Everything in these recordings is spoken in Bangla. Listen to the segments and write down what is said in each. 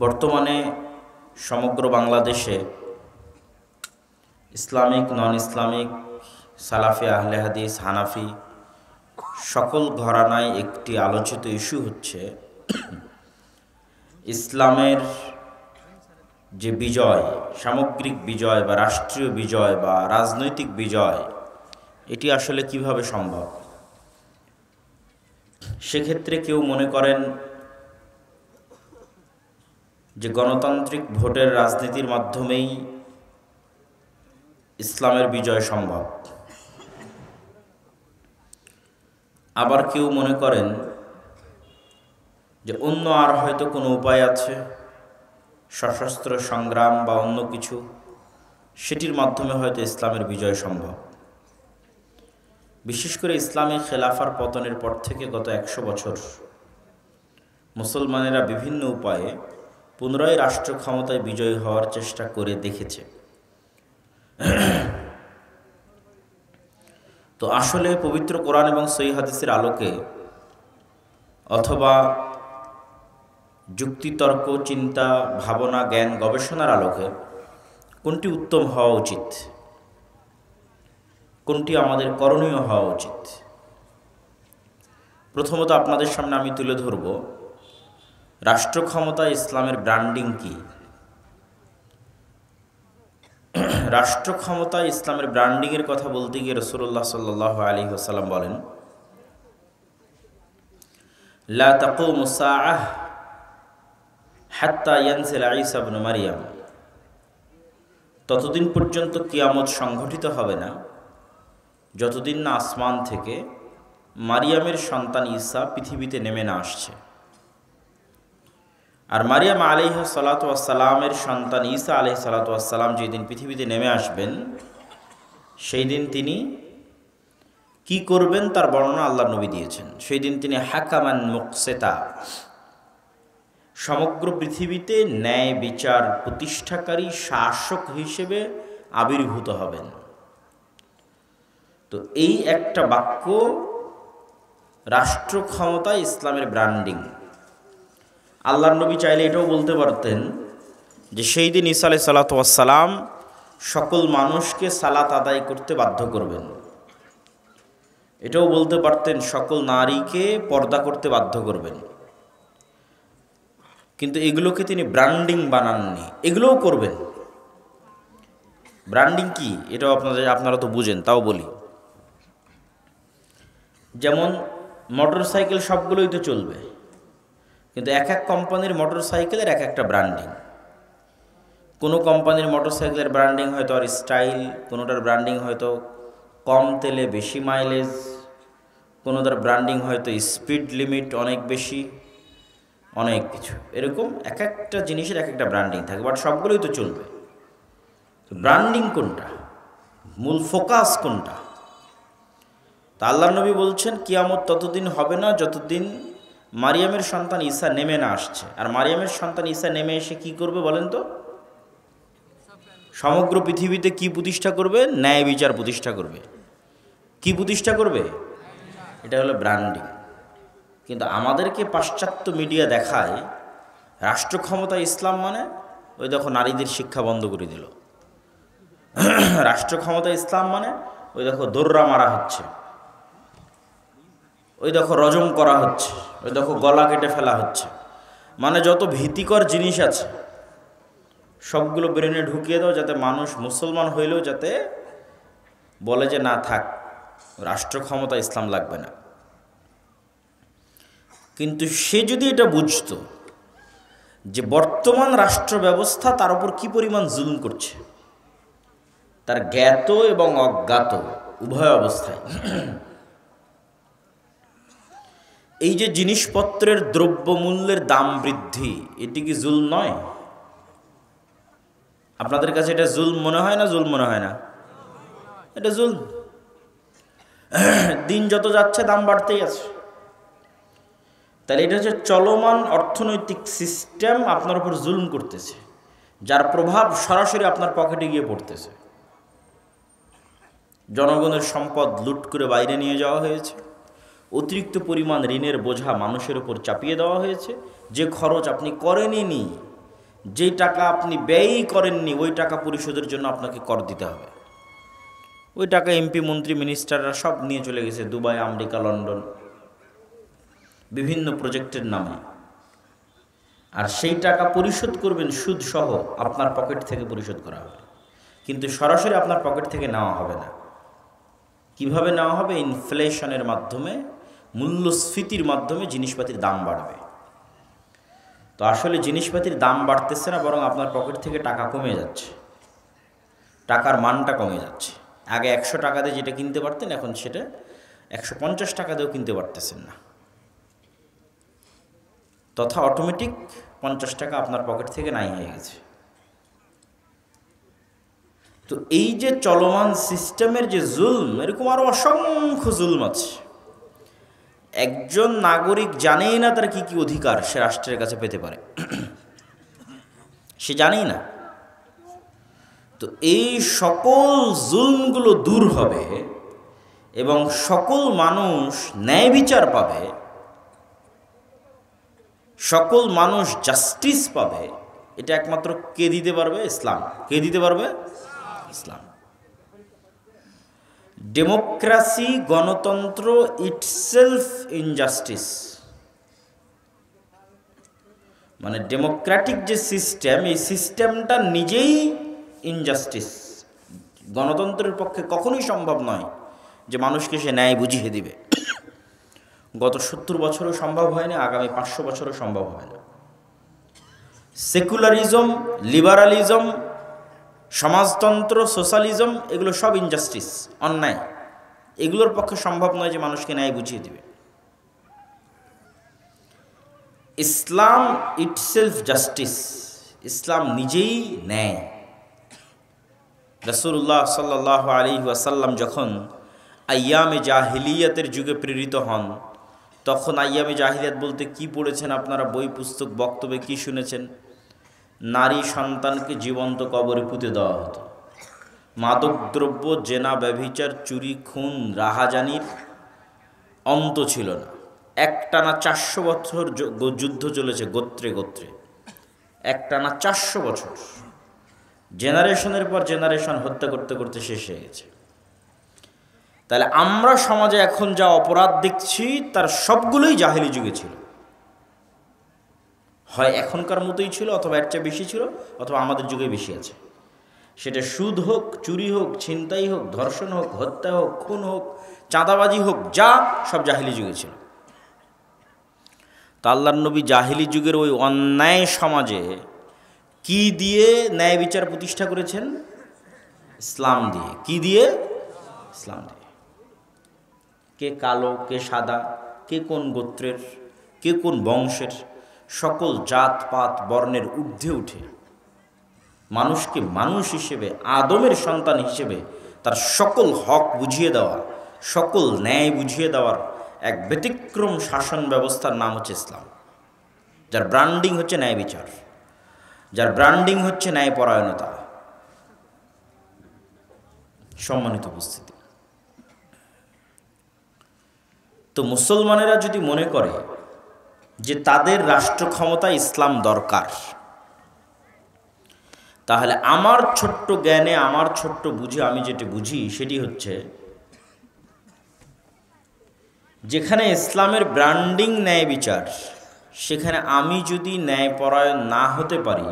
বর্তমানে সমগ্র বাংলাদেশে ইসলামিক নন ইসলামিক সালাফি আহলে হাদিস হানাফি সকল ঘরানায় একটি আলোচিত ইস্যু হচ্ছে ইসলামের যে বিজয়, সামগ্রিক বিজয় বা রাষ্ট্রীয় বিজয় বা রাজনৈতিক বিজয়, এটি আসলে কিভাবে সম্ভব। সেক্ষেত্রে কেউ মনে করেন যে গণতান্ত্রিক ভোটের রাজনীতির মাধ্যমেই ইসলামের বিজয় সম্ভব। আবার কেউ মনে করেন যে অন্য আর হয়তো কোনো উপায় আছে, সশস্ত্র সংগ্রাম বা অন্য কিছু, সেটির মাধ্যমে হয়তো ইসলামের বিজয় সম্ভব। বিশেষ করে ইসলামী খেলাফার পতনের পর থেকে গত 100 বছর মুসলমানেরা বিভিন্ন উপায়ে পুনরায় রাষ্ট্র ক্ষমতায় বিজয়ী হওয়ার চেষ্টা করে দেখেছে। তো আসলে পবিত্র কোরআন এবং সহিহ হাদিসের আলোকে অথবা যুক্তিতর্ক, চিন্তা, ভাবনা, জ্ঞান, গবেষণার আলোকে কোনটি উত্তম হওয়া উচিত, কোনটি আমাদের করণীয় হওয়া উচিত। প্রথমত আপনাদের সামনে আমি তুলে ধরব রাষ্ট্র ক্ষমতা ইসলামের ব্র্যান্ডিং কি। রাষ্ট্র ক্ষমতা ইসলামের ব্র্যান্ডিংয়ের কথা বলতে গিয়ে রাসূলুল্লাহ সাল্লাল্লাহু আলাইহি ওয়াসাল্লাম বলেন, লা তাকুমু সাআহ হাত্তা ইয়ানজিলা ঈসা ইবনে মারইয়াম। ততদিন পর্যন্ত কিয়ামত সংঘটিত হবে না যতদিন না আসমান থেকে মারিয়ামের সন্তান ঈসা পৃথিবীতে নেমে না আসছে। আর মারিয়াম আলাইহিস সালাতু ওয়াস সালামের সন্তান ঈসা আলাইহিস সালাতু ওয়াস সালাম যেদিন পৃথিবীতে নেমে আসবেন, সেই দিন তিনি কি করবেন তার বর্ণনা আল্লাহর নবী দিয়েছেন। সেই দিন তিনি হাকামান মুকসিতা, সমগ্র পৃথিবীতে ন্যায় বিচার প্রতিষ্ঠাকারী শাসক হিসেবে আবির্ভূত হবেন। তো এই একটা বাক্য রাষ্ট্র ক্ষমতা ইসলামের ব্র্যান্ডিং। আল্লাহর নবী চাইলে এটাও বলতে পারতেন যে সেই দিন ঈসা আলাইহিস সালাতু ওয়াস সালাম সকল মানুষকে সালাত আদায় করতে বাধ্য করবেন। এটাও বলতে পারতেন সকল নারীকে পর্দা করতে বাধ্য করবেন। কিন্তু এগুলোকে তিনি ব্র্যান্ডিং বানাননি, এগুলোও করবেন। ব্র্যান্ডিং কি এটাও আপনারা তো বুঝেন, তাও বলি। যেমন মোটর সাইকেল সবগুলোই তো চলবে, কিন্তু এক এক কোম্পানির মোটর সাইকেলের এক একটা ব্র্যান্ডিং। কোনো কোম্পানির মোটর সাইকেলের ব্র্যান্ডিং হয়তো আর স্টাইল, কোনোটার ব্র্যান্ডিং হয়তো কম তেলে বেশি মাইলেজ, কোনোটার ব্র্যান্ডিং হয়তো স্পিড লিমিট অনেক বেশি, অনেক কিছু। এরকম এক একটা জিনিসের এক একটা ব্র্যান্ডিং থাকে, বাট সবগুলোই তো চলবে। ব্র্যান্ডিং কোনটা, মূল ফোকাস কোনটা? তা আল্লাহর নবী বলছেন কিয়ামত ততদিন হবে না যতদিন মারিয়ামের সন্তান ঈসা নেমে না আসছে। আর মারিয়ামের সন্তান ঈসা নেমে এসে কি করবে বলেন তো? সমগ্র পৃথিবীতে কি প্রতিষ্ঠা করবে? ন্যায় বিচার প্রতিষ্ঠা করবে। কি প্রতিষ্ঠা করবে? এটা হলো ব্র্যান্ডিং। কিন্তু আমাদেরকে পাশ্চাত্য মিডিয়া দেখায় রাষ্ট্র ক্ষমতা ইসলাম মানে ওই দেখো নারীদের শিক্ষা বন্ধ করে দিল। রাষ্ট্র ক্ষমতা ইসলাম মানে ওই দেখো দৌড়া মারা হচ্ছে, ওই দেখো রজম করা হচ্ছে, ওই দেখো গলা কেটে ফেলা হচ্ছে। মানে যত ভীতিকর জিনিস আছে সবগুলো ব্রেনে ঢুকিয়ে দাও, যাতে মানুষ মুসলমান হইলেও যাতে বলে যে না থাক, রাষ্ট্র ক্ষমতা ইসলাম লাগবে না। কিন্তু সে যদি এটা বুঝতো যে বর্তমান রাষ্ট্র ব্যবস্থা তার উপর কি পরিমাণ জুলুম করছে, তার জ্ঞাত এবং অজ্ঞাত উভয় অবস্থায়, এই যে জিনিসপত্রের দ্রব্যমূল্যের দাম বৃদ্ধি, এটি কি জুলম নয়? আপনাদের কাছে এটা জুলম মনে হয় না? জুলম মনে হয় না? এটা জুলম। দিন যত যাচ্ছে দাম বাড়তেই আছে। তাহলে এটা হচ্ছে চলমান অর্থনৈতিক সিস্টেম আপনার উপর জুলম করতেছে, যার প্রভাব সরাসরি আপনার পকেটে গিয়ে পড়তেছে। জনগণের সম্পদ লুট করে বাইরে নিয়ে যাওয়া হয়েছে, অতিরিক্ত পরিমাণ ঋণের বোঝা মানুষের উপর চাপিয়ে দেওয়া হয়েছে। যে খরচ আপনি করেননি যেই টাকা আপনি ব্যয়ই করেননি ওই টাকা পরিশোধের জন্য আপনাকে কর দিতে হবে। ওই টাকা এমপি, মন্ত্রী, মিনিস্টাররা সব নিয়ে চলে গেছে দুবাই, আমেরিকা, লন্ডন, বিভিন্ন প্রজেক্টের নামে। আর সেই টাকা পরিশোধ করবেন সুদ সহ, আপনার পকেট থেকে পরিশোধ করা হবে, কিন্তু সরাসরি আপনার পকেট থেকে নেওয়া হবে না। কিভাবে নেওয়া হবে? ইনফ্লেশনের মাধ্যমে, মূল্যস্ফীতির মাধ্যমে জিনিসপাতির দাম বাড়বে। তো আসলে জিনিসপাতির দাম বাড়তেছে না, বরং আপনার পকেট থেকে টাকা কমে যাচ্ছে, টাকার মানটা কমে যাচ্ছে। আগে 100 টাকা দিয়ে যেটা কিনতে পারতেন, এখন সেটা 150 টাকা দিয়েও কিনতে পারতেছেন না। তথা অটোমেটিক 50 টাকা আপনার পকেট থেকে নাই হয়ে গেছে। তো এই যে চলমান সিস্টেমের যে জুলম, এরকম আরো অসংখ্য জুলম আছে। একজন নাগরিক জানেই না তার কি কি অধিকার সে রাষ্ট্রের কাছে পেতে পারে, সে জানেই না। তো এই সকল জুলমগুলো দূর হবে এবং সকল মানুষ ন্যায় বিচার পাবে, সকল মানুষ জাস্টিস পাবে। এটা একমাত্র কে দিতে পারবে? ইসলাম। কে দিতে পারবে? ইসলাম। ডেমোক্রেসি, গণতন্ত্র ইটসেলফ ইনজাস্টিস। মানে ডেমোক্রেটিক যে সিস্টেম, এই সিস্টেমটা নিজেই ইনজাস্টিস। গণতন্ত্রের পক্ষে কখনোই সম্ভব নয় যে মানুষকে সে ন্যায় বুঝিয়ে দিবে। গত 70 বছরও সম্ভব হয়নি, আগামী 500 বছরও সম্ভব হয় না। সেকুলারিজম, লিবারালিজম, সমাজতন্ত্র, সোশ্যালিজম, এগুলো সব ইনজাস্টিস, অন্যায়। এগুলোর পক্ষে সম্ভব নয় যে মানুষকে ন্যায় বুঝিয়ে দিবে। ইসলাম ইটসেলফ জাস্টিস, ইসলাম নিজেই ন্যায়। রাসূলুল্লাহ সাল্লাল্লাহু আলাইহি ওয়াসাল্লাম যখন আইয়ামে জাহিলিয়াতের যুগে প্রেরিত হন, তখন আইয়ামে জাহিলিয়াত বলতে কি পড়েছেন আপনারা? বই, পুস্তক, বক্তব্যে কি শুনেছেন? নারী সন্তানকে জীবন্ত কবরে পুঁতে দেওয়া হতো। মাদকদ্রব্য, জেনা, ব্যভিচার, চুরি, খুন, রাহাজানির অন্ত ছিল না। একটানা 400 বছর যুদ্ধ চলেছে গোত্রে গোত্রে, একটানা 400 বছর, জেনারেশনের পর জেনারেশন হত্যা করতে করতে শেষ হয়ে গেছে। তাহলে আমরা সমাজে এখন যা অপরাধ দেখছি তার সবগুলোই জাহেলি যুগে ছিল। হয় এখনকার মতোই ছিল, অথবা এর চেয়ে বেশি ছিল, অথবা আমাদের যুগে বেশি আছে। সেটা সুদ হোক, চুরি হোক, ছিনতাই হোক, ধর্ষণ হোক, হত্যা হোক, খুন হোক, চাঁদাবাজি হোক, যা সব জাহিলি যুগে ছিল। তো আল্লাহর নবী জাহিলি যুগের ওই অন্যায় সমাজে কি দিয়ে ন্যায় বিচার প্রতিষ্ঠা করেছেন? ইসলাম দিয়ে। কি দিয়ে? ইসলাম দিয়ে। কে কালো, কে সাদা, কে কোন গোত্রের, কে কোন বংশের, সকল জাত পাত বর্ণের ঊর্ধ্বে উঠে মানুষকে মানুষ হিসেবে, আদমের সন্তান হিসেবে তার সকল হক বুঝিয়ে দেওয়া, সকল ন্যায় বুঝিয়ে দেওয়ার এক ব্যতিক্রম শাসন ব্যবস্থার নাম হচ্ছে ইসলাম, যার ব্র্যান্ডিং হচ্ছে ন্যায় বিচার, যার ব্র্যান্ডিং হচ্ছে ন্যায়পরায়ণতা। সম্মানিত উপস্থিতি, তো মুসলমানেরা যদি মনে করে যে তাদের রাষ্ট্র ক্ষমতায় ইসলাম দরকার, তাহলে আমার ছোট্ট জ্ঞানে, আমার ছোট্ট বুঝে আমি যেটা বুঝি সেটি হচ্ছে, যেখানে ইসলামের ব্র্যান্ডিং ন্যায় বিচার, সেখানে আমি যদি ন্যায়পরায়ণ না হতে পারি,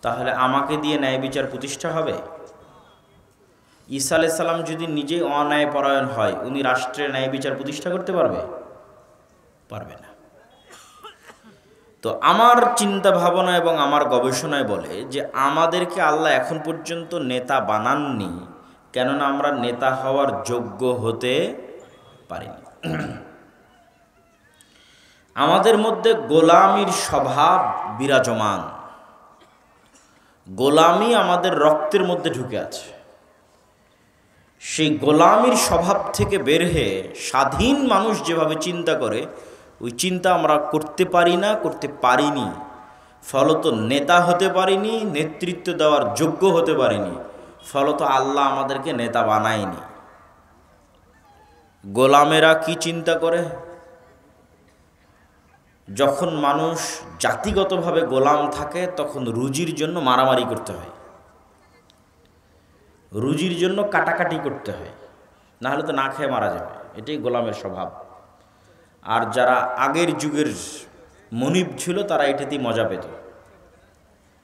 তাহলে আমাকে দিয়ে ন্যায় বিচার প্রতিষ্ঠা হবে? ঈসা আলাইহিস সালাম যদি নিজেই অন্যায়পরায়ণ হয়, উনি রাষ্ট্রের ন্যায় বিচার প্রতিষ্ঠা করতে পারবে? পারবে না। তো আমার চিন্তা ভাবনা এবং আমার গবেষণায় বলে যে আমাদেরকে আল্লাহ এখন পর্যন্ত নেতা বানাননি, কেননা আমরা নেতা হওয়ার যোগ্য হতে পারিনি। আমাদের মধ্যে গোলামির স্বভাব বিরাজমান, গোলামি আমাদের রক্তের মধ্যে ঢুকে আছে। সেই গোলামির স্বভাব থেকে বের হয়ে স্বাধীন মানুষ যেভাবে চিন্তা করে, ওই চিন্তা আমরা করতে পারি না, করতে পারিনি। ফলত নেতা হতে পারিনি, নেতৃত্ব দেওয়ার যোগ্য হতে পারিনি। ফলত আল্লাহ আমাদেরকে নেতা বানায়নি। গোলামেরা কি চিন্তা করে? যখন মানুষ জাতিগতভাবে গোলাম থাকে তখন রুজির জন্য মারামারি করতে হয়, রুজির জন্য কাটাকাটি করতে হয়, না হলে তো না খেয়ে মারা যাবে। এটাই গোলামের স্বভাব। আর যারা আগের যুগের মনিব ছিল তারা এটাতেই মজা পেত,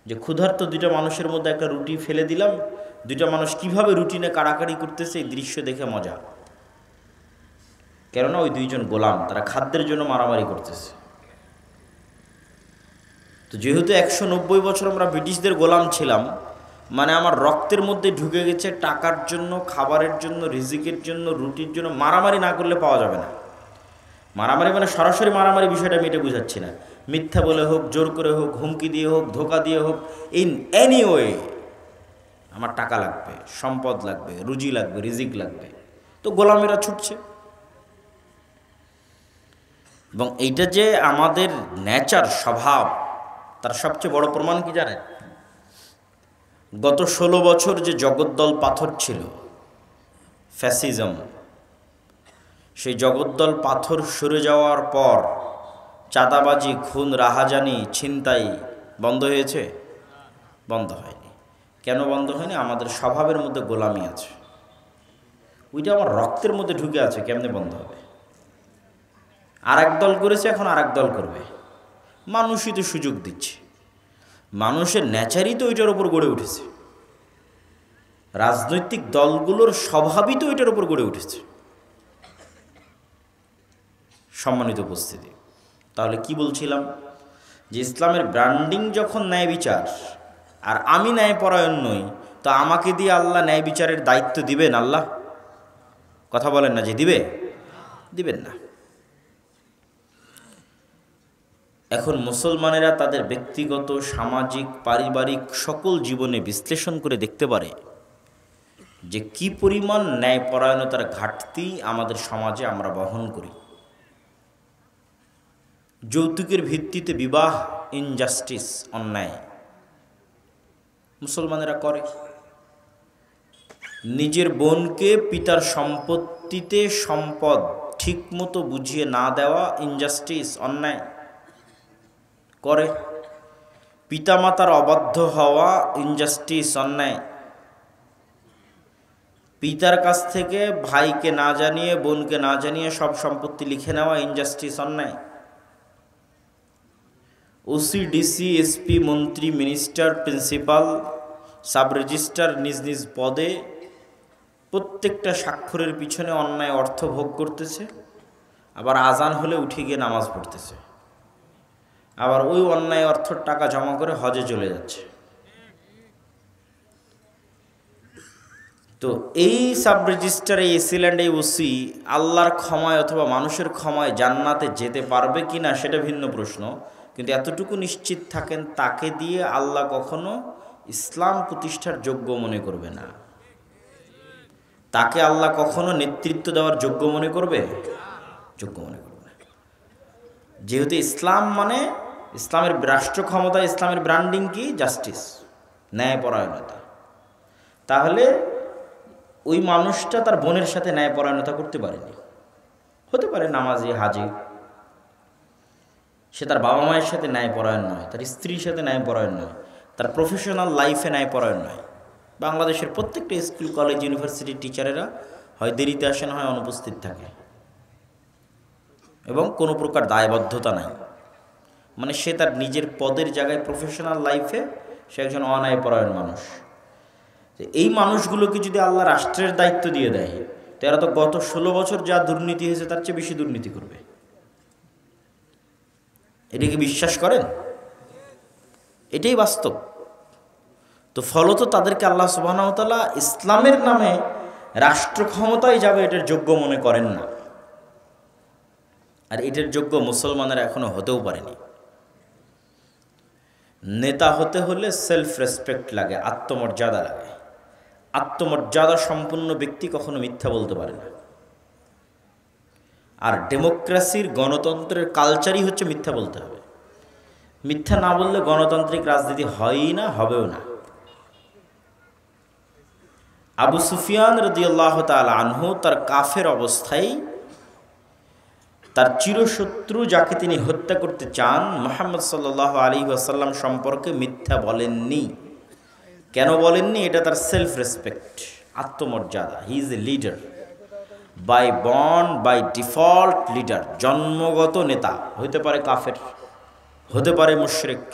যে ক্ষুধার্ত দুইটা মানুষের মধ্যে একটা রুটি ফেলে দিলাম, দুইটা মানুষ কিভাবে রুটি নিয়ে কাড়াকাড়ি করতেছে এই দৃশ্য দেখে মজা। কেননা ওই দুইজন গোলাম, তারা খাদ্যের জন্য মারামারি করতেছে। তো যেহেতু 190 বছর আমরা ব্রিটিশদের গোলাম ছিলাম, মানে আমার রক্তের মধ্যে ঢুকে গেছে টাকার জন্য, খাবারের জন্য, রিজিকের জন্য, রুটির জন্য মারামারি না করলে পাওয়া যাবে না। মারামারি মানে সরাসরি মারামারি বিষয়টা আমি এটা বুঝাচ্ছি না, মিথ্যা বলে হোক, জোর করে হোক, হুমকি দিয়ে হোক, ধোকা দিয়ে হোক, ইন এনি ওয়ে আমার টাকা লাগবে, সম্পদ লাগবে, রুজি লাগবে, রিজিক লাগবে। তো গোলামেরা ছুটছে। এবং এইটা যে আমাদের নেচার, স্বভাব, তার সবচেয়ে বড় প্রমাণ কি জানেন? গত 16 বছর যে জগদ্দল পাথর ছিল, ফ্যাসিজম, সেই জগদ্দল পাথর সরে যাওয়ার পর চাঁদাবাজি, খুন, রাহাজানি, ছিনতাই বন্ধ হয়েছে? বন্ধ হয়নি। কেন বন্ধ হয়নি? আমাদের স্বভাবের মধ্যে গোলামি আছে, ওইটা আমার রক্তের মধ্যে ঢুকে আছে, কেমনে বন্ধ হবে? আর এক দল করেছে, এখন আর এক দল করবে। মানুষই তো সুযোগ দিচ্ছে, মানুষের নেচারই তো ওইটার উপর গড়ে উঠেছে, রাজনৈতিক দলগুলোর স্বভাবই তো ওইটার উপর গড়ে উঠেছে। সম্মানিত উপস্থিতি, তাহলে কি বলছিলাম? যে ইসলামের ব্র্যান্ডিং যখন ন্যায় বিচার, আর আমি ন্যায়পরায়ণ নই, তো আমাকে দিয়ে আল্লাহ ন্যায় বিচারের দায়িত্ব দিবেন? আল্লাহ কথা বলেন না যে দিবে, দিবেন না। এখন মুসলমানেরা তাদের ব্যক্তিগত, সামাজিক, পারিবারিক সকল জীবনে বিশ্লেষণ করে দেখতে পারে যে কি পরিমাণ ন্যায়পরায়ণতার ঘাটতি আমাদের সমাজে আমরা বহন করি। যৌতুকের ভিত্তিতে বিবাহ, ইনজাস্টিস, অন্যায় মুসলমানেরা করে। নিজের বোনকে পিতার সম্পত্তিতে সম্পদ ঠিকমতো বুঝিয়ে না দেওয়া, ইনজাস্টিস, অন্যায় করে। পিতামাতার অবাধ্য হওয়া, ইনজাস্টিস, অন্যায়। পিতার কাছ থেকে ভাইকে না জানিয়ে, বোনকে না জানিয়ে সব সম্পত্তি লিখে নেওয়া, ইনজাস্টিস, অন্যায়। ওসি, ডিসি, এসপি, মন্ত্রী, মিনিস্টার, প্রিন্সিপাল, সাব রেজিস্ট্রার নিজ নিজ পদে প্রত্যেকটা স্বাক্ষরের পিছনে অন্যায় অর্থ ভোগ করতেছে, আবার আজান হলে উঠে গিয়ে নামাজ পড়তেছে, আবার ওই অন্যায় অর্থের টাকা জমা করে হজে চলে যাচ্ছে। তো এই সাব রেজিস্ট্রার, এই এসিল্যান্ড, এই ওসি আল্লাহর ক্ষমায় অথবা মানুষের ক্ষমায় জান্নাতে যেতে পারবে কি না সেটা ভিন্ন প্রশ্ন, কিন্তু এতটুকু নিশ্চিত থাকেন তাকে দিয়ে আল্লাহ কখনো ইসলাম প্রতিষ্ঠার যোগ্য মনে করবে না। তাকে আল্লাহ কখনো নেতৃত্ব দেওয়ার যোগ্য মনে করবে? যোগ্য মনে করবে না। যেহেতু ইসলাম মানে, ইসলামের রাষ্ট্র ক্ষমতা, ইসলামের ব্র্যান্ডিং কি? জাস্টিস, ন্যায়পরায়ণতা। তাহলে ওই মানুষটা তার বোনের সাথে ন্যায়পরায়ণতা করতে পারেনি। হতে পারে নামাজি, হাজি, সে তার বাবা মায়ের সাথে ন্যায়পরায়ণ নয়, তার স্ত্রীর সাথে ন্যায়পরায়ণ নয়, তার প্রফেশনাল লাইফে ন্যায়পরায়ণ নয়। বাংলাদেশের প্রত্যেকটা স্কুল, কলেজ, ইউনিভার্সিটির টিচারেরা হয় দেরিতে আসেন, হয় অনুপস্থিত থাকে, এবং কোনো প্রকার দায়বদ্ধতা নাই। মানে সে তার নিজের পদের জায়গায়, প্রফেশনাল লাইফে সে একজন অন্যায়পরায়ণ মানুষ। এই মানুষগুলোকে যদি আল্লাহ রাষ্ট্রের দায়িত্ব দিয়ে দেয়, তো এরা তো গত 16 বছর যা দুর্নীতি হয়েছে তার চেয়ে বেশি দুর্নীতি করবে। এটা কি বিশ্বাস করেন? এটাই বাস্তব। তো ফলত তাদেরকে আল্লাহ সুবহানাহু ওয়া তাআলা ইসলামের নামে রাষ্ট্র ক্ষমতায় যাবে এটার যোগ্য মনে করেন না। আর এটার যোগ্য মুসলমানেরা এখনো হতেও পারেনি। নেতা হতে হলে সেলফ রেসপেক্ট লাগে, আত্মমর্যাদা লাগে। আত্মমর্যাদা সম্পন্ন ব্যক্তি কখনো মিথ্যা বলতে পারে না। আর ডেমোক্রেসির, গণতন্ত্রের কালচারই হচ্ছে মিথ্যা বলতে হবে। মিথ্যা না বললে গণতান্ত্রিক রাজনীতি হয়ই না, হবেও না। আবু সুফিয়ান রাদিয়াল্লাহু তাআলা আনহু তার কাফের অবস্থায় তার চিরশত্রু যাকে তিনি হত্যা করতে চান মুহাম্মদ সাল্লাল্লাহু আলাইহি ওয়াসাল্লাম সম্পর্কে মিথ্যা বলেননি। কেন বলেননি? এটা তার সেলফ রেসপেক্ট, আত্মমর্যাদা। He is a leader, by born, by default leader, জন্মগত নেতা। হতে পারে কাফের, হতে পারে মুশরিক,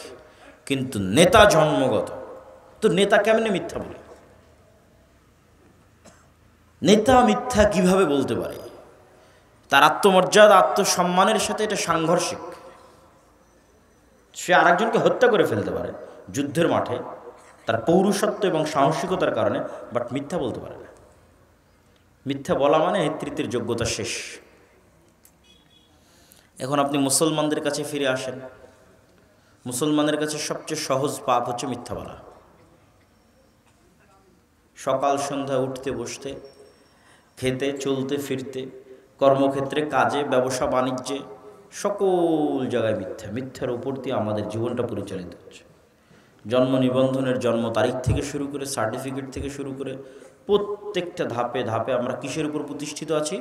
কিন্তু নেতা জন্মগত। তো নেতা কেমনে মিথ্যা বলে? নেতা মিথ্যা কিভাবে বলতে পারে? তার আত্মমর্যাদা, আত্মসম্মানের সাথে এটা সাংঘর্ষিক। সে আরেকজনকে হত্যা করে ফেলতে পারে যুদ্ধের মাঠে তার পৌরুষত্ব এবং সাহসিকতার কারণে, বাট মিথ্যা বলতে পারে না। মিথ্যা বলা মানে নেতৃত্বের যোগ্যতা শেষ। এখন আপনি মুসলমানদের কাছে ফিরে আসেন। মুসলমানের কাছে সবচেয়ে সহজ পাপ হচ্ছে মিথ্যা বলা। সকাল সন্ধ্যা উঠতে বসতে, খেতে চলতে ফিরতে, কর্মক্ষেত্রে, কাজে, ব্যবসা বাণিজ্যে, সকল জায়গায় মিথ্যা। মিথ্যার উপর দিয়ে আমাদের জীবনটা পরিচালিত হচ্ছে। জন্ম নিবন্ধনের জন্ম তারিখ থেকে শুরু করে, সার্টিফিকেট থেকে শুরু করে প্রত্যেকটা ধাপে ধাপে আমরা কিসের উপর প্রতিষ্ঠিত আছি?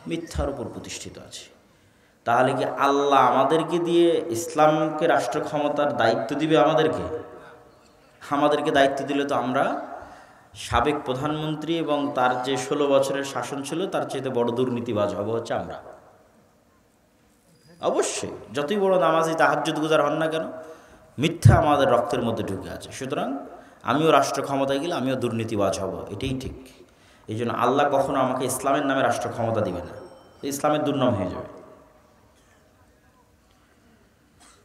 মিথ্যার উপর প্রতিষ্ঠিত আছি। তাহলে কি আল্লাহ আমাদেরকে দিয়ে ইসলামকে রাষ্ট্র ক্ষমতার দায়িত্ব দিবে? আমাদেরকে দায়িত্ব দিলে তো আমরা সাবেক প্রধানমন্ত্রী এবং তার যে 16 বছরের শাসন ছিল তার চাইতে বড় দুর্নীতিবাজ হবো হচ্ছে আমরা। অবশ্যই যতই বড় নামাজি তাহাজ্জুদ গুজার হন না কেন, মিথ্যা আমাদের রক্তের মধ্যে ঢুকে আছে। সুতরাং আমিও রাষ্ট্র ক্ষমতায় গেলে আমিও দুর্নীতিবাজ হব, এটাই ঠিক। এই জন্য আল্লাহ কখনো আমাকে ইসলামের নামে রাষ্ট্র ক্ষমতা দিবে না, ইসলামের দুর্নাম হয়ে যাবে।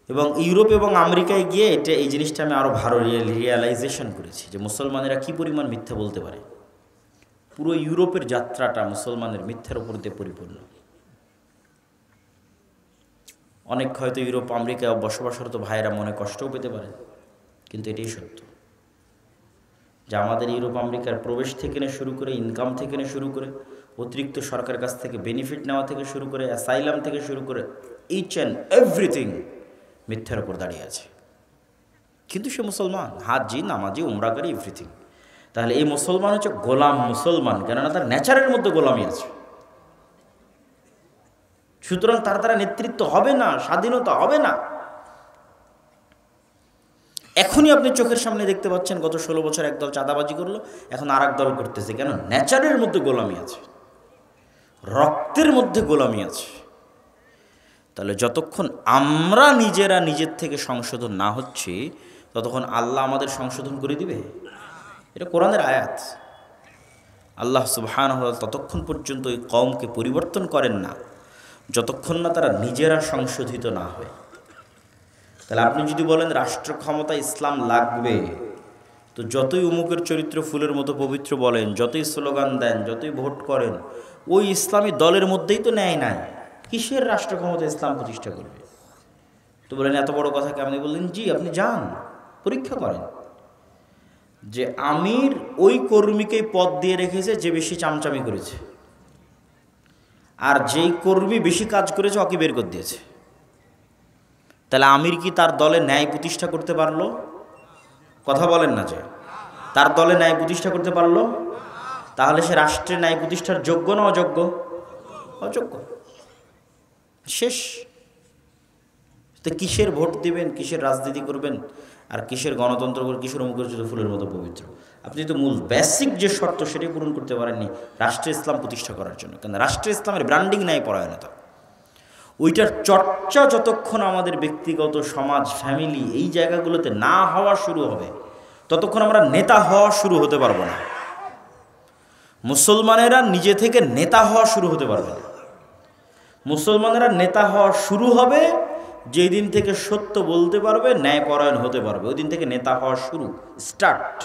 এবং ইউরোপ এবং আমেরিকায় গিয়ে এই জিনিসটা আমি আরও ভালো রিয়েলাইজেশন করেছি যে মুসলমানেরা কী পরিমাণ মিথ্যা বলতে পারে। পুরো ইউরোপের যাত্রাটা মুসলমানের মিথ্যার উপর দিয়ে পরিপূর্ণ। অনেক হয়তো ইউরোপ আমেরিকায় বসবাসরত ভাইয়েরা মনে কষ্টও পেতে পারে, কিন্তু এটাই সত্য যে আমাদের ইউরোপ আমেরিকার প্রবেশ থেকে শুরু করে, ইনকাম থেকে শুরু করে, অতিরিক্ত সরকারের কাছ থেকে বেনিফিট নেওয়া থেকে শুরু করে, অ্যাসাইলাম থেকে শুরু করে, ইচ অ্যান্ড এভরিথিং মিথ্যার উপর দাঁড়িয়ে আছে। কিন্তু সে মুসলমান, হাজি, নামাজি, উমরাকারী, এভরিথিং। তাহলে এই মুসলমান হচ্ছে গোলাম মুসলমান, কেননা তার নেচারের মধ্যে গোলামি আছে। সুতরাং তার দ্বারা নেতৃত্ব হবে না, স্বাধীনতা হবে না। এখনই আপনি চোখের সামনে দেখতে পাচ্ছেন গত 16 বছর একদল চাঁদাবাজি করলো, এখন আর এক দল করতেছে। কেন? নেচারের মধ্যে গোলামি আছে, রক্তের মধ্যে গোলামি আছে। তাহলে যতক্ষণ আমরা নিজেরা নিজের থেকে সংশোধন না হচ্ছি, ততক্ষণ আল্লাহ আমাদের সংশোধন করে দিবে? এটা কোরআনের আয়াত। আল্লাহ সুবহানাহু ওয়া তাআলা ততক্ষণ পর্যন্ত ওই কওমকে পরিবর্তন করেন না যতক্ষণ না তারা নিজেরা সংশোধিত না হয়। তাহলে আপনি যদি বলেন রাষ্ট্র ক্ষমতা ইসলাম লাগবে, তো যতই উমুকের চরিত্র ফুলের মতো পবিত্র বলেন, যতই স্লোগান দেন, যতই ভোট করেন, ওই ইসলামী দলের মধ্যেই তো ন্যায় নাই। কিসের রাষ্ট্র ক্ষমতা ইসলাম প্রতিষ্ঠা করবে? তো বলেন এত বড় কথা কেমনি বললেন? জি, আপনি যান পরীক্ষা করেন যে আমির ওই কর্মীকেই পদ দিয়ে রেখেছে যে বেশি চামচামি করেছে, আর যেই কর্মী বেশি কাজ করেছে ওকে বের করে দিয়েছে। তাহলে আমির কি তার দলে ন্যায় প্রতিষ্ঠা করতে পারলো? কথা বলেন না যে তার দলে ন্যায় প্রতিষ্ঠা করতে পারলো? তাহলে সে রাষ্ট্রের ন্যায় প্রতিষ্ঠার যোগ্য না অযোগ্য? অযোগ্য। শেষ। তো কিসের ভোট দিবেন, কিসের রাজনীতি করবেন, আর কিসের গণতন্ত্র করবেন, কিসের মুখের ফুলের মতো পবিত্র? আপনি তো মূল বেসিক যে শর্ত সেটাই পূরণ করতে পারেননি রাষ্ট্রে ইসলাম প্রতিষ্ঠা করার জন্য। কারণ রাষ্ট্রে ইসলামের ব্র্যান্ডিং নাই, পরায়ণতা। ওইটার চর্চা যতক্ষণ আমাদের ব্যক্তিগত সমাজ, ফ্যামিলি, এই জায়গাগুলোতে না হওয়া শুরু হবে, ততক্ষণ আমরা নেতা হওয়া শুরু হতে পারবো না। মুসলমানেরা নিজে থেকে নেতা হওয়া শুরু হতে পারবে না। মুসলমানেরা নেতা হওয়া শুরু হবে যেই দিন থেকে সত্য বলতে পারবে, ন্যায়পরায়ণ হতে পারবে, ওই দিন থেকে নেতা হওয়া শুরু, স্টার্ট।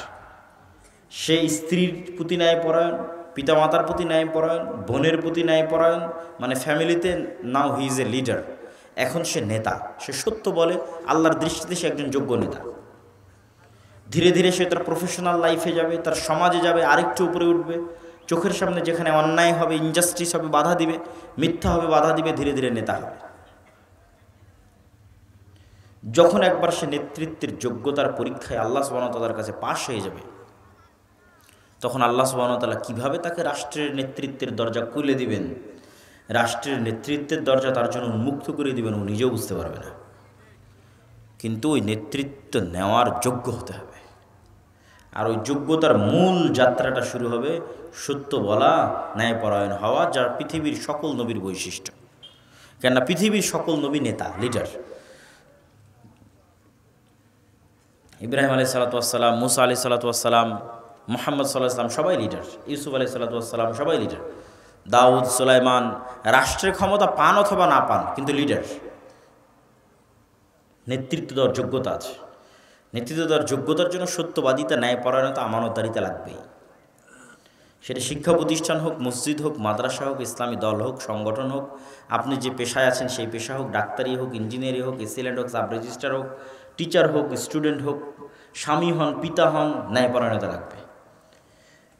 সেই স্ত্রীর প্রতি ন্যায়পরায়ণ, পিতামাতার প্রতি ন্যায়পরায়ণ, বোনের প্রতি ন্যায়পরায়ণ, মানে ফ্যামিলিতে। নাও হি ইজ এ লিডার। এখন সে নেতা, সে সত্য বলে, আল্লাহর দৃষ্টিতে সে একজন যোগ্য নেতা। ধীরে ধীরে সে তার প্রফেশনাল লাইফে যাবে, তার সমাজে যাবে, আরেকটু উপরে উঠবে। চোখের সামনে যেখানে অন্যায় হবে, ইনজাস্টিস হবে, বাধা দিবে, মিথ্যা হবে, বাধা দিবে, ধীরে ধীরে নেতা হবে। যখন একবার সে নেতৃত্বের যোগ্যতার পরীক্ষায় আল্লাহ সুবহানাহু ওয়া তাআলার কাছে পাশ হয়ে যাবে, তখন আল্লাহ সুবহানাহু ওয়া তাআলা কীভাবে তাকে রাষ্ট্রের নেতৃত্বের দরজা খুলে দিবেন, রাষ্ট্রের নেতৃত্বের দরজা তার জন্য উন্মুক্ত করে দিবেন, ও নিজেও বুঝতে পারবে না। কিন্তু ওই নেতৃত্ব নেওয়ার যোগ্য হতে হবে। আর ওই যোগ্যতার মূল যাত্রাটা শুরু হবে সত্য বলা, ন্যায়পরায়ণ হওয়া, যার পৃথিবীর সকল নবীর বৈশিষ্ট্য। কেননা পৃথিবীর সকল নবী নেতা, লিডার। ইব্রাহিম আলাইহিস সালাতু ওয়াস সালাম, মুসা আলাইহিস সালাতু ওয়াস সালাম, মুহাম্মদ সাল্লাল্লাহু আলাইহি ওয়াসাল্লাম সবাই লিডার, ইউসুফ আলাইহিস সালাতু ওয়াস সালাম সবাই লিডার, দাউদ, সুলাইমান রাষ্ট্রের ক্ষমতা পান অথবা না পান, কিন্তু লিডার। নেতৃত্ব দেওয়ার যোগ্যতা আছে। নেতৃত্ব দেওয়ার যোগ্যতার জন্য সত্যবাদিতা, ন্যায়পরায়ণতা, আমানতদারিতা লাগবেই। সেটা শিক্ষা প্রতিষ্ঠান হোক, মসজিদ হোক, মাদ্রাসা হোক, ইসলামী দল হোক, সংগঠন হোক, আপনি যে পেশায় আছেন সেই পেশা হোক, ডাক্তারি হোক, ইঞ্জিনিয়ারিং হোক, এসিল্যান্ড হোক, সাব রেজিস্ট্রার হোক, টিচার হোক, স্টুডেন্ট হোক, স্বামী হন, পিতা হন, ন্যায়পরায়ণতা লাগবে।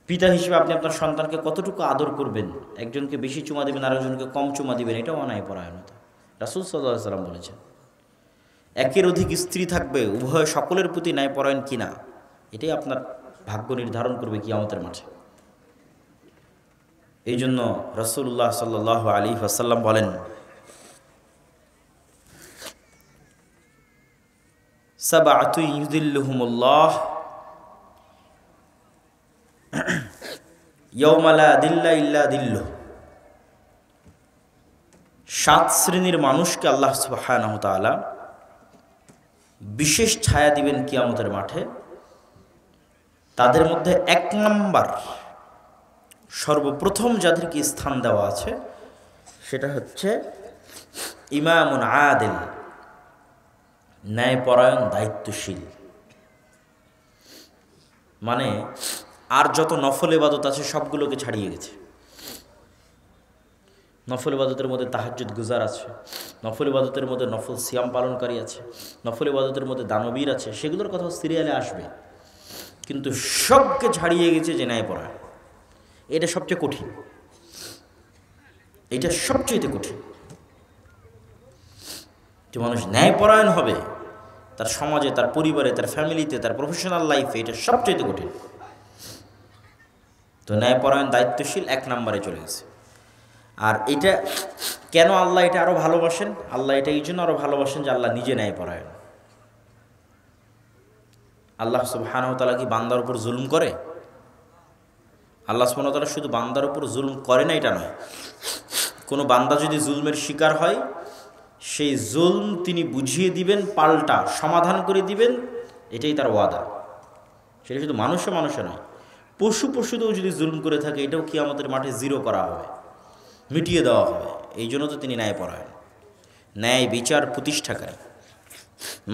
পিতা হিসেবে আপনি আপনার সন্তানকে কতটুকু আদর করবেন, একজনকে বেশি চুমা দেবেন, আরেকজনকে কম চুমা দিবেন, এটাও ন্যায়পরায়ণতা। রাসূল সাল্লাল্লাহু আলাইহি ওয়াসাল্লাম বলেছেন। একের অধিক স্ত্রী থাকবে, উভয় সকলের প্রতি ন্যায়পরায়ণ কিনা, এটাই আপনার ভাগ্য নির্ধারণ করবে কিয়ামতের মাঠে। এই জন্য রাসূলুল্লাহ সাল্লাল্লাহু আলাইহি ওয়াসাল্লাম বলেন, সাবআতু ইউযিল্লুহুমুল্লাহ ইয়াওমা লা দিল্লা ইল্লা দিল্লুহ। 7 শ্রেণীর মানুষকে আল্লাহ সুবহানাহু ওয়া তাআলা বিশেষ ছায়া দিবেন কিয়ামতের মাঠে। তাদের মধ্যে 1 নাম্বার, সর্বপ্রথম যাদেরকে স্থান দেওয়া আছে সেটা হচ্ছে ইমামুন আদিল, ন্যায়পরায়ণ, দায়িত্বশীল। মানে আর যত নফল ইবাদত আছে সবগুলোকে ছাড়িয়ে গেছে। নফল ইবাদতের মধ্যে তাহাজ্জুদ গুজার আছে, নফল ইবাদতের মধ্যে নফল সিয়াম পালনকারী আছে, নফল ইবাদতের মধ্যে দানবীর আছে, সেগুলোর কথা সিরিয়ালে আসবে। কিন্তু সবকে ছাড়িয়ে গেছে যে ন্যায়পরায়ণ। এটা সবচেয়ে কঠিন, এটা সবচেয়ে কঠিন যে মানুষ ন্যায়পরায়ণ হবে তার সমাজে, তার পরিবারে, তার ফ্যামিলিতে, তার প্রফেশনাল লাইফে, এটা সবচেয়ে কঠিন। তো ন্যায়পরায়ণ, দায়িত্বশীল 1 নম্বরে চলে গেছে। আর এটা কেন আল্লাহ এটা আরও ভালোবাসেন? আল্লাহ এটা এই জন্য আরও ভালোবাসেন যে আল্লাহ নিজে ন্যায়পরায়ণ। আল্লাহ সুবহানাহু ওয়া তাআলা কি বান্দার উপর জুলুম করে? আল্লাহ সুবহানাহু ওয়া তাআলা শুধু বান্দার উপর জুলুম করে না এটা নয়, কোনো বান্দা যদি জুলমের শিকার হয় সেই জুলম তিনি বুঝিয়ে দিবেন, পাল্টা সমাধান করে দিবেন, এটাই তার ওয়াদা। সেটা শুধু মানুষে নয়, পশুতেও যদি জুলম করে থাকে এটাও কিয়ামতের মাঠে জিরো করা হবে, মিটিয়ে দেওয়া হবে। এই জন্য তো তিনি ন্যায়পরায়ণ, ন্যায় বিচার প্রতিষ্ঠাকারী,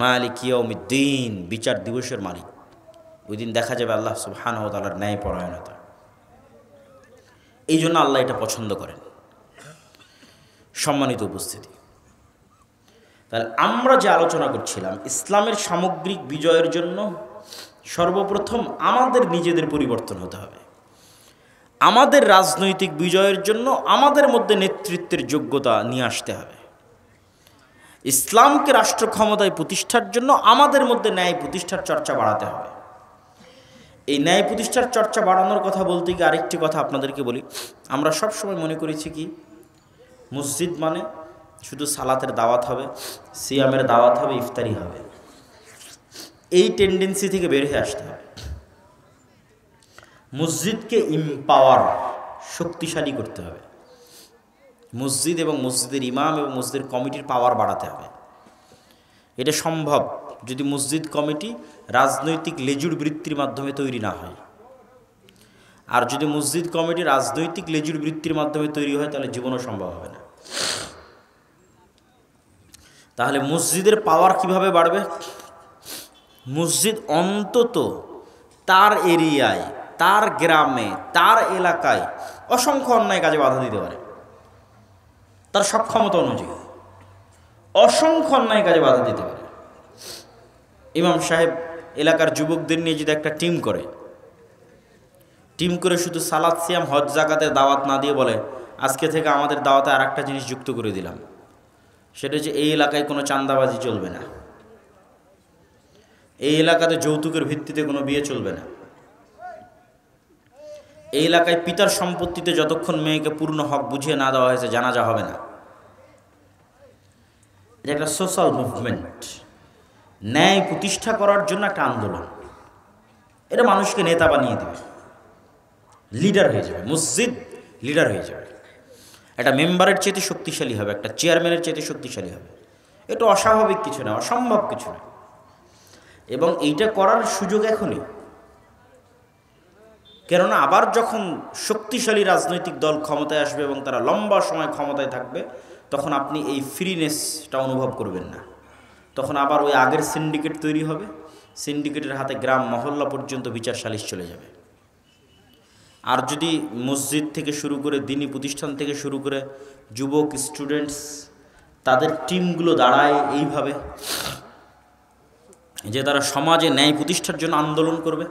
মালিক ইয়াউমিদ্দিন, বিচার দিবসের মালিক। ওই দিন দেখা যাবে আল্লাহ সুবহানাহু ওয়া তাআলার ন্যায়পরায়ণতা। এই জন্য আল্লাহ এটা পছন্দ করেন। সম্মানিত উপস্থিতি, তাহলে আমরা যে আলোচনা করছিলাম ইসলামের সামগ্রিক বিজয়ের জন্য সর্বপ্রথম আমাদের নিজেদের পরিবর্তন হতে হবে। আমাদের রাজনৈতিক বিজয়ের জন্য আমাদের মধ্যে নেতৃত্বের যোগ্যতা নিয়ে আসতে হবে। ইসলামকে রাষ্ট্র ক্ষমতায় প্রতিষ্ঠার জন্য আমাদের মধ্যে ন্যায় প্রতিষ্ঠার চর্চা বাড়াতে হবে। এই ন্যায় প্রতিষ্ঠার চর্চা বাড়ানোর কথা বলতে গিয়ে আরেকটি কথা আপনাদেরকে বলি। আমরা সব সময় মনে করেছি কি মসজিদ মানে শুধু সালাতের দাওয়াত হবে, সিয়ামের দাওয়াত হবে, ইফতারি হবে। এই টেন্ডেন্সি থেকে বের হয়ে আসতে হবে। মসজিদকে ইম্পাওয়ার, শক্তিশালী করতে হবে। মসজিদ এবং মসজিদের ইমাম এবং মসজিদের কমিটির পাওয়ার বাড়াতে হবে। এটা সম্ভব যদি মসজিদ কমিটি রাজনৈতিক লেজুর বৃত্তির মাধ্যমে তৈরি না হয়। আর যদি মসজিদ কমিটি রাজনৈতিক লেজুর বৃত্তির মাধ্যমে তৈরি হয় তাহলে জীবনও সম্ভব হবে না। তাহলে মসজিদের পাওয়ার কিভাবে বাড়বে? মসজিদ অন্তত তার এরিয়ায়, তার গ্রামে, তার এলাকায় অসংখ্য অন্যায় কাজে বাধা দিতে পারে। তার সক্ষমতা অনুযায়ী অসংখ্য অন্যায় কাজে বাধা দিতে পারে। ইমাম সাহেব এলাকার যুবকদের নিয়ে যদি একটা টিম করে শুধু সালাত, সিয়াম, হজ, যাকাতের দাওয়াত না দিয়ে বলে আজকে থেকে আমাদের দাওয়াতে আর একটা জিনিস যুক্ত করে দিলাম, সেটা হচ্ছে এই এলাকায় কোনো চাঁদাবাজি চলবে না, এই এলাকাতে যৌতুকের ভিত্তিতে কোনো বিয়ে চলবে না, এই এলাকায় পিতার সম্পত্তিতে যতক্ষণ মেয়েকে পূর্ণ হক বুঝিয়ে না দেওয়া হয়েছে জানাজা হবে না। এটা একটা সোশ্যাল মুভমেন্ট, ন্যায় প্রতিষ্ঠা করার জন্য একটা আন্দোলন। এটা মানুষকে নেতা বানিয়ে দেবে, লিডার হয়ে যাবে, মসজিদ লিডার হয়ে যাবে, একটা মেম্বারের চেয়ে শক্তিশালী হবে, একটা চেয়ারম্যানের চেয়ে শক্তিশালী হবে। এটা অস্বাভাবিক কিছু না, অসম্ভব কিছু না। এবং এইটা করার সুযোগ এখনই, কেননা আবার যখন শক্তিশালী রাজনৈতিক দল ক্ষমতায় আসবে এবং তারা লম্বা সময় ক্ষমতায় থাকবে, তখন আপনি এই ফ্রিনেসটা অনুভব করবেন না। তখন আবার ওই আগের সিন্ডিকেট তৈরি হবে, সিন্ডিকেটের হাতে গ্রাম মহল্লা পর্যন্ত বিচার সালিশ চলে যাবে। আর যদি মসজিদ থেকে শুরু করে দ্বীনি প্রতিষ্ঠান থেকে শুরু করে যুবক স্টুডেন্টস তাদের টিমগুলো দাঁড়ায় এইভাবে যে তারা সমাজে ন্যায় প্রতিষ্ঠার জন্য আন্দোলন করবে,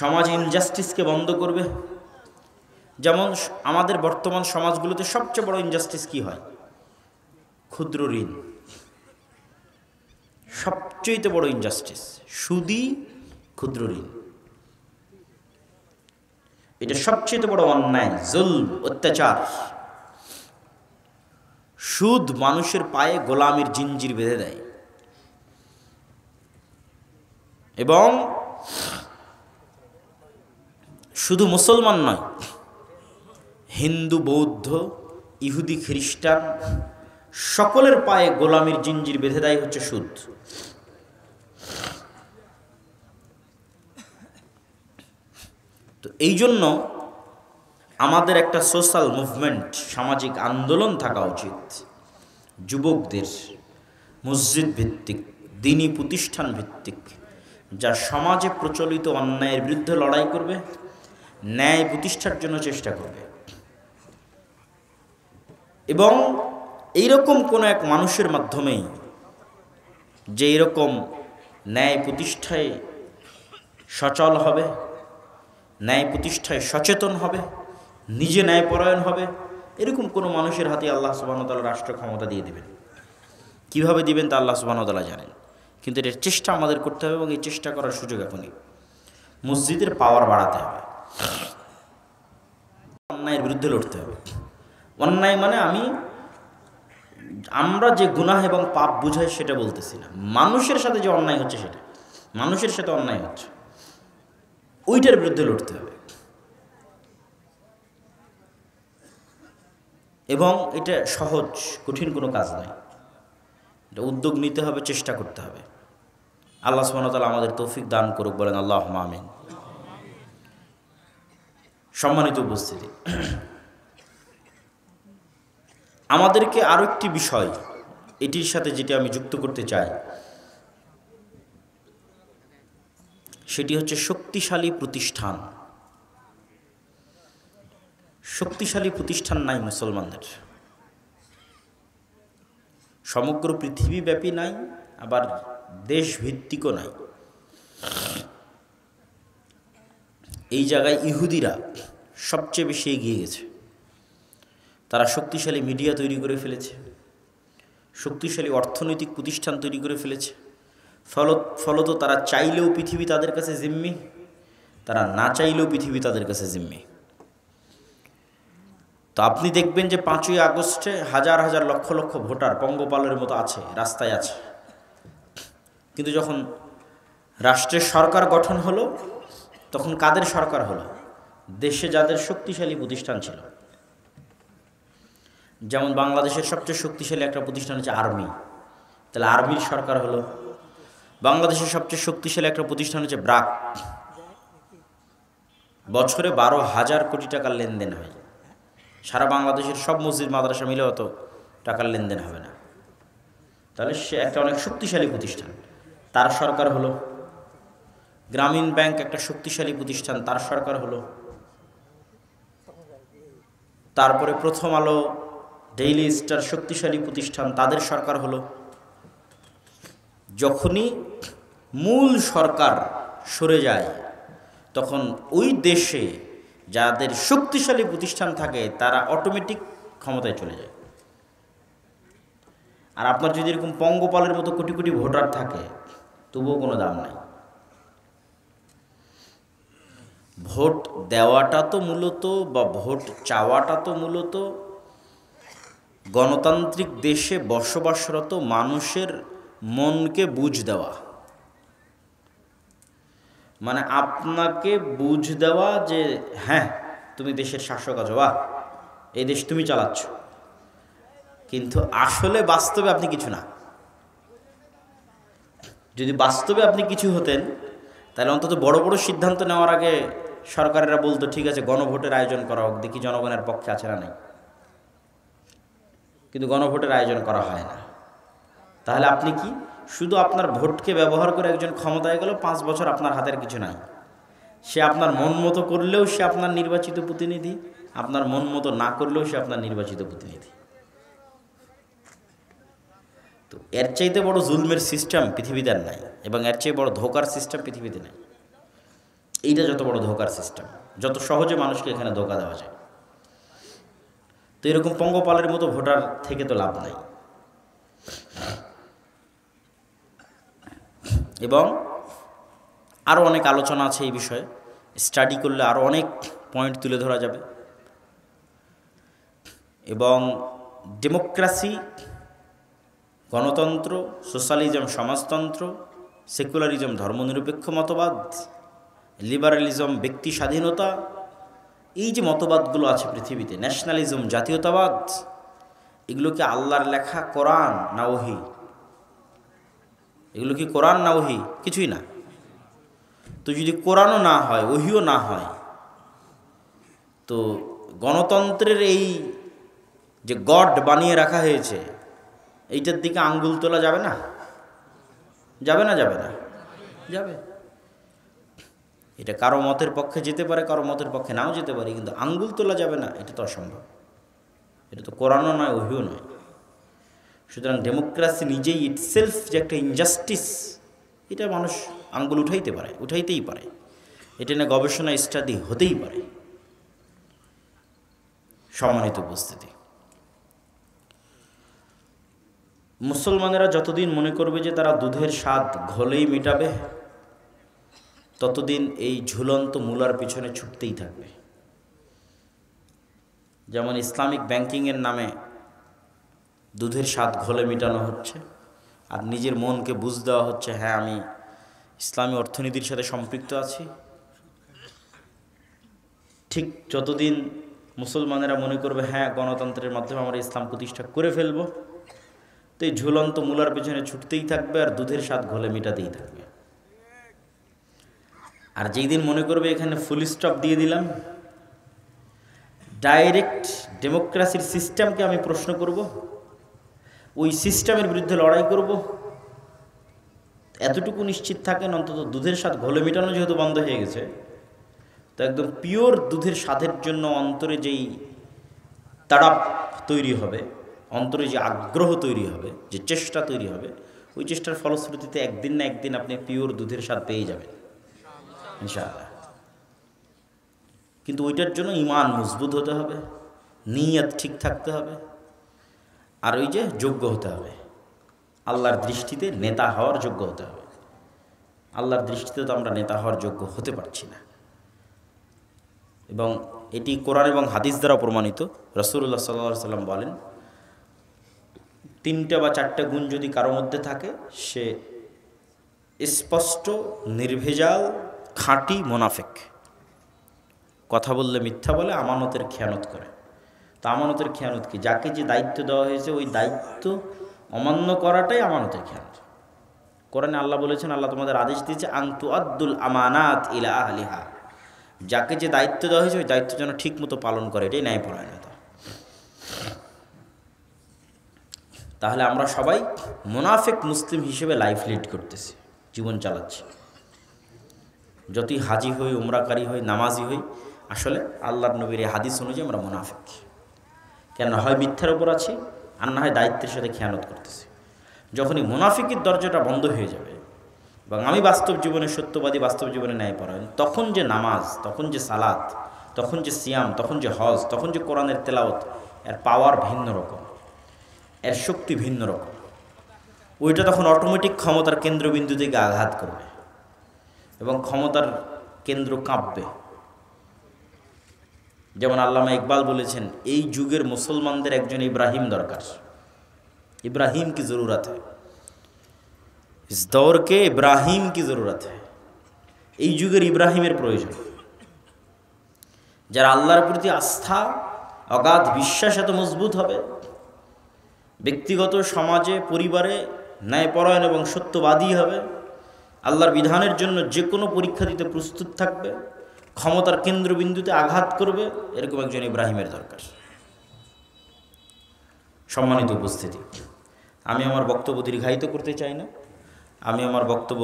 সমাজে ইনজাস্টিসকে বন্ধ করবে। যেমন আমাদের বর্তমান সমাজগুলোতে সবচেয়ে বড় ইনজাস্টিস কি হয়? ক্ষুদ্র ঋণ, সবচেয়ে বড় ইনজাস্টিস সুদী ক্ষুদ্র ঋণ। এটা সবচেয়ে বড় অন্যায়, জুলম, অত্যাচার। সুদ মানুষের পায়ে গোলামির জিঞ্জির বেঁধে দেয়। এবং শুধু মুসলমান নয়, হিন্দু, বৌদ্ধ, ইহুদি, খ্রিস্টান সকলের পায়ে গোলামির জিঞ্জির বেঁধে দেয় হচ্ছে সুদ। তো এই জন্য আমাদের একটা সোশ্যাল মুভমেন্ট, সামাজিক আন্দোলন থাকা উচিত যুবকদের, মসজিদ ভিত্তিক, দ্বীনি প্রতিষ্ঠান ভিত্তিক, যা সমাজে প্রচলিত অন্যায়ের বিরুদ্ধে লড়াই করবে, ন্যায় প্রতিষ্ঠার জন্য চেষ্টা করবে। এবং এইরকম কোনো এক মানুষের মাধ্যমেই যে এরকম ন্যায় প্রতিষ্ঠায় সচল হবে, ন্যায় প্রতিষ্ঠায় সচেতন হবে, নিজে ন্যায়পরায়ণ হবে, এরকম কোনো মানুষের হাতে আল্লাহ সুবহানাহু ওয়া তাআলা রাষ্ট্র ক্ষমতা দিয়ে দেবেন। কীভাবে দিবেন তা আল্লাহ সুবহানাহু ওয়া তাআলা জানেন, কিন্তু এর চেষ্টা আমাদের করতে হবে। এবং এই চেষ্টা করার সুযোগ এখনই। মসজিদের পাওয়ার বাড়াতে হবে, অন্যায়ের বিরুদ্ধে লড়তে হবে। অন্যায় মানে আমরা যে গুনাহ এবং পাপ বুঝাই সেটা বলতেছি না, মানুষের সাথে যে অন্যায় হচ্ছে সেটা, মানুষের সাথে অন্যায় হচ্ছে, ওইটার বিরুদ্ধে লড়তে হবে। এবং এটা সহজ, কঠিন কোনো কাজ নয়। এটা উদ্যোগ নিতে হবে, চেষ্টা করতে হবে। আল্লাহ সুবহানাহু ওয়া তাআলা আমাদের তৌফিক দান করুক, বলেন আল্লাহুম্মা আমিন। সম্মানিত উপস্থিতি, আমাদেরকে আরও একটি বিষয় এটির সাথে যেটি আমি যুক্ত করতে চাই, সেটি হচ্ছে শক্তিশালী প্রতিষ্ঠান। শক্তিশালী প্রতিষ্ঠান নাই মুসলমানদের, সমগ্র পৃথিবীব্যাপী নাই, আবার দেশভিত্তিকও নাই। এই জায়গায় ইহুদিরা সবচেয়ে বেশি এগিয়ে গেছে। তারা শক্তিশালী মিডিয়া তৈরি করে ফেলেছে, শক্তিশালী অর্থনৈতিক প্রতিষ্ঠান তৈরি করে ফেলেছে। ফলত তারা চাইলেও পৃথিবী তাদের কাছে জিম্মি, তারা না চাইলেও পৃথিবী তাদের কাছে জিম্মি। তো আপনি দেখবেন যে 5ই আগস্টে হাজার হাজার লক্ষ লক্ষ ভোটার পঙ্গপালের মতো আছে, রাস্তায় আছে। কিন্তু যখন রাষ্ট্রের সরকার গঠন হলো, তখন কাদের সরকার হলো? দেশে যাদের শক্তিশালী প্রতিষ্ঠান ছিল। যেমন বাংলাদেশের সবচেয়ে শক্তিশালী একটা প্রতিষ্ঠান হচ্ছে আর্মি, তাহলে আর্মির সরকার হলো। বাংলাদেশের সবচেয়ে শক্তিশালী একটা প্রতিষ্ঠান হচ্ছে ব্র্যাক, বছরে 12,000 কোটি টাকার লেনদেন হয়। সারা বাংলাদেশের সব মসজিদ মাদ্রাসা মিলে অত টাকার লেনদেন হবে না। তাহলে সে একটা অনেক শক্তিশালী প্রতিষ্ঠান, তার সরকার হলো। গ্রামীণ ব্যাংক একটা শক্তিশালী প্রতিষ্ঠান, তার সরকার হলো। তারপরে প্রথম আলো, ডেইলি স্টার শক্তিশালী প্রতিষ্ঠান, তাদের সরকার হলো। যখনই মূল সরকার সরে যায়, তখন ওই দেশে যাদের শক্তিশালী প্রতিষ্ঠান থাকে তারা অটোমেটিক ক্ষমতায় চলে যায়। আর আপনার যদি এরকম পঙ্গপালের মতো কোটি কোটি ভোটার থাকে, তবুও কোনো দাম নাই। ভোট দেওয়াটা তো মূলত বা ভোট চাওয়াটা তো মূলত গণতান্ত্রিক দেশে বসবাসরত মানুষের মনকে বুঝ দেওয়া, মানে আপনাকে বুঝ দেওয়া যে হ্যাঁ তুমি দেশের শাসক আছো, বাহ এই দেশ তুমি চালাচ্ছ, কিন্তু আসলে বাস্তবে আপনি কিছু না। যদি বাস্তবে আপনি কিছু হতেন তাহলে অন্তত বড় বড় সিদ্ধান্ত নেওয়ার আগে সরকারেরা বলতো ঠিক আছে গণভোটের আয়োজন করা হোক, দেখি জনগণের পক্ষে আছে না নাই। কিন্তু গণভোটের আয়োজন করা হয় না। তাহলে আপনি কি শুধু আপনার ভোটকে ব্যবহার করে একজন ক্ষমতায় গেল, 5 বছর আপনার হাতের কিছু নাই। সে আপনার মন মতো করলেও সে আপনার নির্বাচিত প্রতিনিধি, আপনার মন মতো না করলেও সে আপনার নির্বাচিত প্রতিনিধি। তো এর চাইতে বড় জুলমের সিস্টেম পৃথিবীতে আর নাই, এবং এর চেয়ে বড় ধোকার সিস্টেম পৃথিবীতে নাই। এইটা যত বড় ধোকার সিস্টেম, যত সহজে মানুষকে এখানে ধোকা দেওয়া যায়। তো এরকম পঙ্গপালের মতো ভোটার থেকে তো লাভ নাই। এবং আরও অনেক আলোচনা আছে এই বিষয়ে, স্টাডি করলে আরও অনেক পয়েন্ট তুলে ধরা যাবে। এবং ডেমোক্রেসি, গণতন্ত্র, সোশ্যালিজম সমাজতন্ত্র, সেকুলারিজম ধর্মনিরপেক্ষ মতবাদ, লিবারালিজম ব্যক্তি স্বাধীনতা, এই যে মতবাদগুলো আছে পৃথিবীতে, ন্যাশনালিজম জাতীয়তাবাদ, এগুলো কি আল্লাহর লেখা কোরআন না ওহী? এগুলো কি কোরআন না ওহী? কিছুই না। তো যদি কোরআনও না হয়, ওহীও না হয়, তো গণতন্ত্রের এই যে গড বানিয়ে রাখা হয়েছে এইটার দিকে আঙ্গুল তোলা যাবে না? যাবে না? যাবে না? যাবে। এটা কারো মতের পক্ষে যেতে পারে, কারো মতের পক্ষে নাও যেতে পারে, কিন্তু আঙ্গুল তোলা যাবে না, এটা তো অসম্ভব। এটা তো কোরআনও নয়, ওহীও নয়। সুতরাং ডেমোক্রেসি নিজেই ইটসেলফ যে একটা ইনজাস্টিস, এটা মানুষ আঙ্গুল উঠাইতেই পারে। এটা নিয়ে গবেষণা স্টাডি হতেই পারে। সম্মানিত উপস্থিতি, মুসলমানেরা যতদিন মনে করবে যে তারা দুধের স্বাদ ঘোলেই মেটাবে, ততদিন এই ঝুলন্ত মূলার পিছনে ছুটতেই থাকবে। যেমন ইসলামিক ব্যাংকিংয়ের নামে দুধের স্বাদ ঘোলে মেটানো হচ্ছে, আর নিজের মনকে বুঝ দেওয়া হচ্ছে হ্যাঁ আমি ইসলামী অর্থনীতির সাথে সম্পৃক্ত আছি। ঠিক যতদিন মুসলমানেরা মনে করবে হ্যাঁ গণতন্ত্রের মাধ্যমে আমরা ইসলাম প্রতিষ্ঠা করে ফেলব, তো এই ঝুলন্ত মূলার পেছনে ছুটতেই থাকবে আর দুধের স্বাদ ঘোলে মেটাতেই থাকবে। আর যেই দিন মনে করবে এখানে ফুল স্টপ দিয়ে দিলাম, ডাইরেক্ট ডেমোক্রেসির সিস্টেমকে আমি প্রশ্ন করব, ওই সিস্টেমের বিরুদ্ধে লড়াই করব, এতটুকু নিশ্চিত থাকেন অন্তত দুধের স্বাদ ঘোলে মেটানো যেহেতু বন্ধ হয়ে গেছে, তো একদম পিওর দুধের স্বাদের জন্য অন্তরে যেই তাড়াপ তৈরি হবে, অন্তরে যে আগ্রহ তৈরি হবে, যে চেষ্টা তৈরি হবে, ওই চেষ্টার ফলশ্রুতিতে একদিন না একদিন আপনি পিওর দুধের স্বাদ পেয়ে যাবেন ইনশাআল্লাহ। কিন্তু ওইটার জন্য ঈমান মজবুত হতে হবে, নিয়ত ঠিক থাকতে হবে, আর ওই যে যোগ্য হতে হবে, আল্লাহর দৃষ্টিতে নেতা হওয়ার যোগ্য হতে হবে। আল্লাহর দৃষ্টিতে তো আমরা নেতা হওয়ার যোগ্য হতে পারছি না। এবং এটি কোরআন এবং হাদিস দ্বারা প্রমাণিত। রাসূলুল্লাহ সাল্লাল্লাহু আলাইহি সাল্লাম বলেন, 3টা বা 4টা গুণ যদি কারো মধ্যে থাকে, সে স্পষ্ট নির্ভেজাল খাঁটি মুনাফিক। কথা বললে মিথ্যা বলে, আমানতের খেয়ানত করে। তো আমানতের খেয়ানত কি? যাকে যে দায়িত্ব দেওয়া হয়েছে ওই দায়িত্ব অমান্য করাটাই আমানতের খেয়ানত। কোরআনে আল্লাহ বলেছেন, আল্লাহ তোমাদের আদেশ দিয়েছে আন তুআদ্দুল আমানাত ইলা আহলিহা, যাকে যে দায়িত্ব দেওয়া হয়েছে ওই দায়িত্ব যেন ঠিক মতো পালন করে, এটাই ন্যায়পরায়ণতা। তাহলে আমরা সবাই মুনাফিক মুসলিম হিসেবে লাইফ লিড করতেছি, জীবন চালাচ্ছি। যতই হাজি হই, উমরাকারী হই, নামাজি হই, আসলে আল্লাহর নবীর এই হাদিস অনুযায়ী আমরা মুনাফিক। কেন? হয় মিথ্যার উপর আছি, আর না হয় দায়িত্বের সাথে খেয়ানত করতেছি। যখনই মুনাফিকের দরজাটা বন্ধ হয়ে যাবে এবং আমি বাস্তব জীবনে সত্যবাদী, বাস্তব জীবনে ন্যায়পরায়ণ, তখন যে নামাজ, তখন যে সালাত, তখন যে সিয়াম, তখন যে হজ, তখন যে কোরআনের তেলাওয়াত, এর পাওয়ার ভিন্ন রকম, এর শক্তি ভিন্ন রকম। ওইটা তখন অটোমেটিক ক্ষমতার কেন্দ্রবিন্দু থেকে আঘাত করবে এবং ক্ষমতার কেন্দ্র কাঁপবে। যেমন আল্লামা ইকবাল বলেছেন, এই যুগের মুসলমানদের একজন ইব্রাহিম দরকার। इब्राहिम की ज़रूरत है, इस दौर के इब्राहिम की ज़रूरत है। এই যুগের ইব্রাহিমের প্রয়োজন, যারা আল্লাহর প্রতি আস্থা, অগাধ বিশ্বাস এত মজবুত হবে, ব্যক্তিগত সমাজে পরিবারে ন্যায়পরায়ণ এবং সত্যবাদী হবে, আল্লাহর বিধানের জন্য যে কোনো পরীক্ষা দিতে প্রস্তুত থাকবে, ক্ষমতার কেন্দ্রবিন্দুতে আঘাত করবে, এরকম একজন ইব্রাহিমের দরকার। সম্মানিত উপস্থিতি, আমি আমার বক্তব্য দীর্ঘায়িত করতে চাই না, আমি আমার বক্তব্য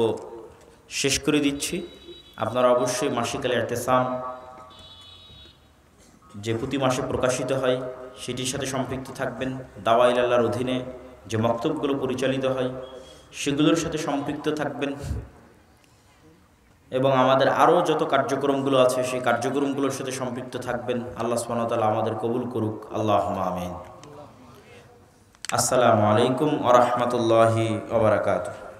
শেষ করে দিচ্ছি। আপনারা অবশ্যই মাসিক আল ইতিসাম যে প্রতি মাসে প্রকাশিত হয় সেটির সাথে সম্পৃক্ত থাকবেন। দাওয়া ইলা আল্লাহর অধীনে যে মক্তবগুলো পরিচালিত হয় সেগুলোর সাথে সম্পৃক্ত থাকবেন, এবং আমাদের আরও যত কার্যক্রমগুলো আছে সেই কার্যক্রমগুলোর সাথে সম্পৃক্ত থাকবেন। আল্লাহ সুবহানাহু ওয়া তাআলা আমাদের কবুল করুক, আল্লাহুম্মা আমিন। আসসালামু আলাইকুম ওয়া রাহমাতুল্লাহি ওয়া বারাকাতুহু।